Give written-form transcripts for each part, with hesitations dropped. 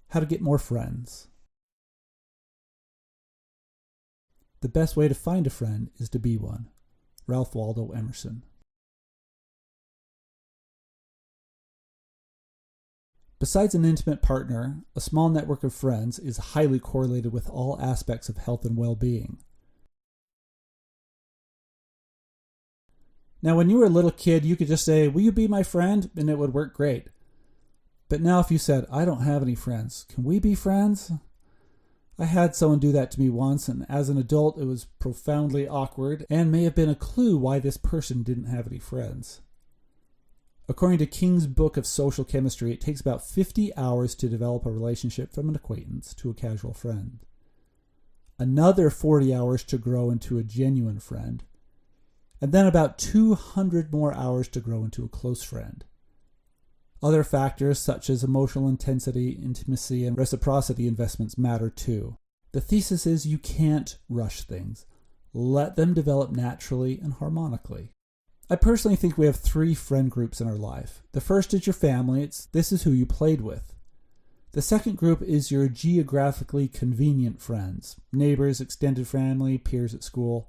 How to get more friends. The best way to find a friend is to be one. Ralph Waldo Emerson. Besides an intimate partner, a small network of friends is highly correlated with all aspects of health and well-being. Now, when you were a little kid, you could just say, "Will you be my friend?" and it would work great. But now if you said, "I don't have any friends, can we be friends?" I had someone do that to me once, and as an adult, it was profoundly awkward and may have been a clue why this person didn't have any friends. According to King's Book of Social Chemistry, it takes about 50 hours to develop a relationship from an acquaintance to a casual friend. Another 40 hours to grow into a genuine friend. And then about 200 more hours to grow into a close friend. Other factors such as emotional intensity, intimacy, and reciprocity investments matter too. The thesis is you can't rush things. Let them develop naturally and harmonically. I personally think we have 3 friend groups in our life. The first is your family. This is who you played with. The second group is your geographically convenient friends, neighbors, extended family, peers at school.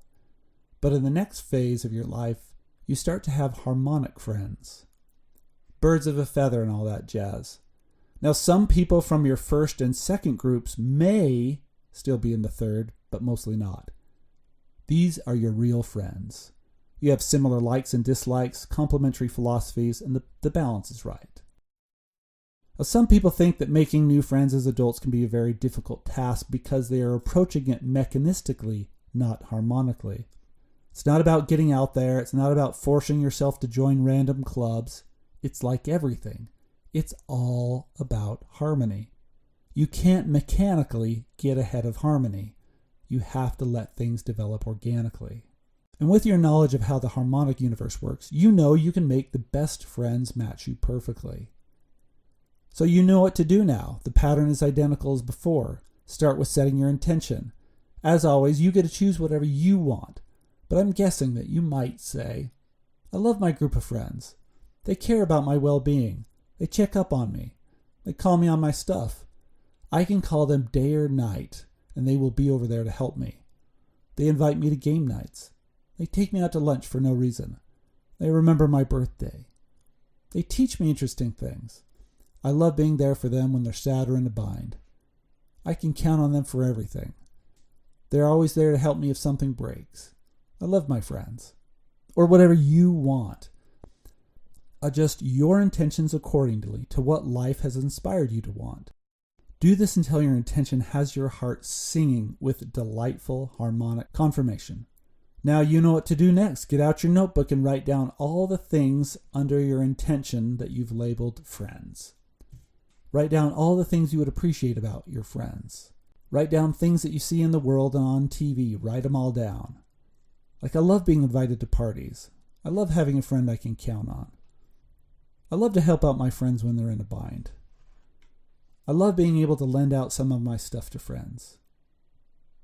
But in the next phase of your life, you start to have harmonic friends. Birds of a feather and all that jazz. Now, some people from your first and second groups may still be in the third, but mostly not. These are your real friends. You have similar likes and dislikes, complementary philosophies, and the balance is right. Now, some people think that making new friends as adults can be a very difficult task because they are approaching it mechanistically, not harmonically. It's not about getting out there. It's not about forcing yourself to join random clubs. It's like everything. It's all about harmony. You can't mechanically get ahead of harmony. You have to let things develop organically. And with your knowledge of how the harmonic universe works, you know you can make the best friends match you perfectly. So you know what to do now. The pattern is identical as before. Start with setting your intention. As always, you get to choose whatever you want. But I'm guessing that you might say, "I love my group of friends. They care about my well-being. They check up on me. They call me on my stuff. I can call them day or night, and they will be over there to help me. They invite me to game nights. They take me out to lunch for no reason. They remember my birthday. They teach me interesting things. I love being there for them when they're sad or in a bind. I can count on them for everything. They're always there to help me if something breaks. I love my friends." Or whatever you want. Adjust your intentions accordingly to what life has inspired you to want. Do this until your intention has your heart singing with delightful harmonic confirmation. Now you know what to do next. Get out your notebook and write down all the things under your intention that you've labeled friends. Write down all the things you would appreciate about your friends. Write down things that you see in the world and on TV. Write them all down. Like, I love being invited to parties. I love having a friend I can count on. I love to help out my friends when they're in a bind. I love being able to lend out some of my stuff to friends.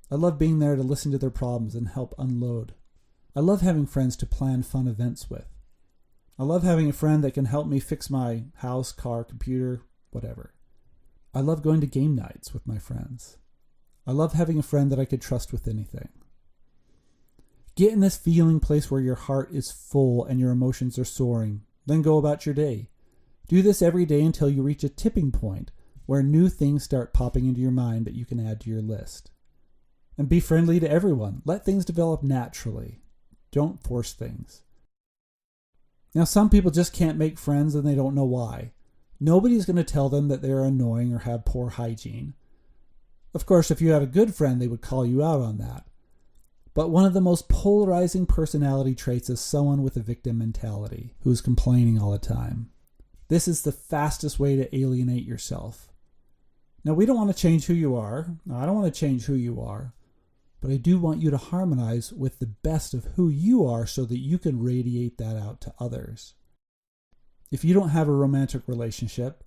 I love being there to listen to their problems and help unload. I love having friends to plan fun events with. I love having a friend that can help me fix my house, car, computer, whatever. I love going to game nights with my friends. I love having a friend that I could trust with anything. Get in this feeling place where your heart is full and your emotions are soaring. Then go about your day. Do this every day until you reach a tipping point where new things start popping into your mind that you can add to your list. And be friendly to everyone. Let things develop naturally. Don't force things. Now, some people just can't make friends and they don't know why. Nobody's going to tell them that they're annoying or have poor hygiene. Of course, if you had a good friend, they would call you out on that. But one of the most polarizing personality traits is someone with a victim mentality who is complaining all the time. This is the fastest way to alienate yourself. Now, we don't want to change who you are. No, I don't want to change who you are. But I do want you to harmonize with the best of who you are so that you can radiate that out to others. If you don't have a romantic relationship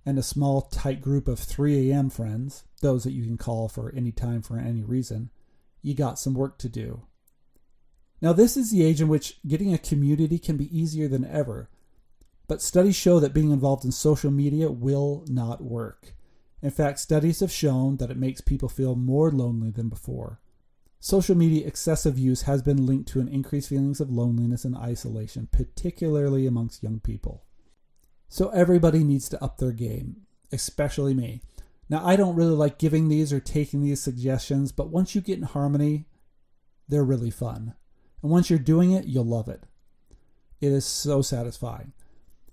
and a small, tight group of 3 a.m. friends, those that you can call for any time for any reason, you got some work to do. Now, this is the age in which getting a community can be easier than ever. But studies show that being involved in social media will not work. In fact, studies have shown that it makes people feel more lonely than before. Social media excessive use has been linked to an increased feelings of loneliness and isolation, particularly amongst young people. So everybody needs to up their game, especially me. Now, I don't really like giving these or taking these suggestions, but once you get in harmony, they're really fun. And once you're doing it, you'll love it. It is so satisfying.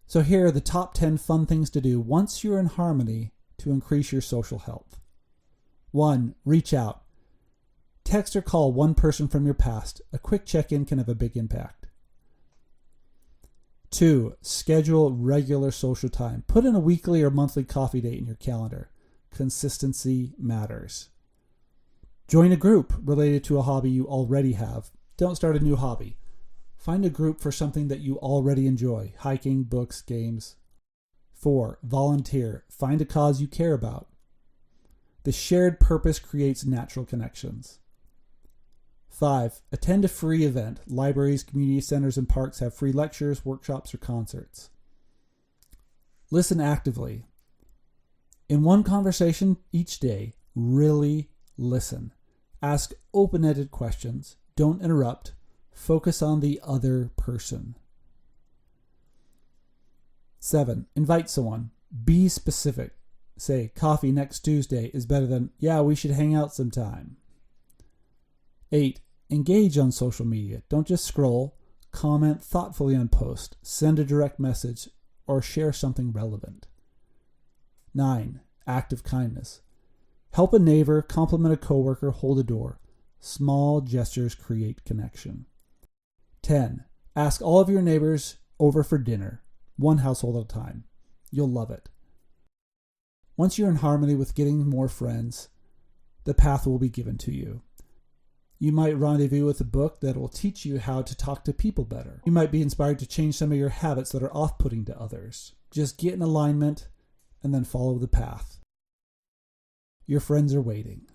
So here are the top 10 fun things to do once you're in harmony to increase your social health. 1. Reach out. Text or call one person from your past. A quick check-in can have a big impact. 2. Schedule regular social time. Put in a weekly or monthly coffee date in your calendar. Consistency matters. Join a group related to a hobby you already have. Don't start a new hobby. Find a group for something that you already enjoy. Hiking, books, games. 4. Volunteer. Find a cause you care about. The shared purpose creates natural connections. 5. Attend a free event. Libraries, community centers, and parks have free lectures, workshops, or concerts. Listen actively. In one conversation each day, really listen. Ask open-ended questions. Don't interrupt. Focus on the other person. 7. Invite someone. Be specific. Say, coffee next Tuesday is better than, yeah, we should hang out sometime. 8. Engage on social media. Don't just scroll. Comment thoughtfully on posts. Send a direct message or share something relevant. 9. Act of kindness. Help a neighbor, compliment a coworker, hold a door. Small gestures create connection. 10. Ask all of your neighbors over for dinner. One household at a time. You'll love it. Once you're in harmony with getting more friends, the path will be given to you. You might rendezvous with a book that will teach you how to talk to people better. You might be inspired to change some of your habits that are off-putting to others. Just get in alignment and then follow the path. Your friends are waiting.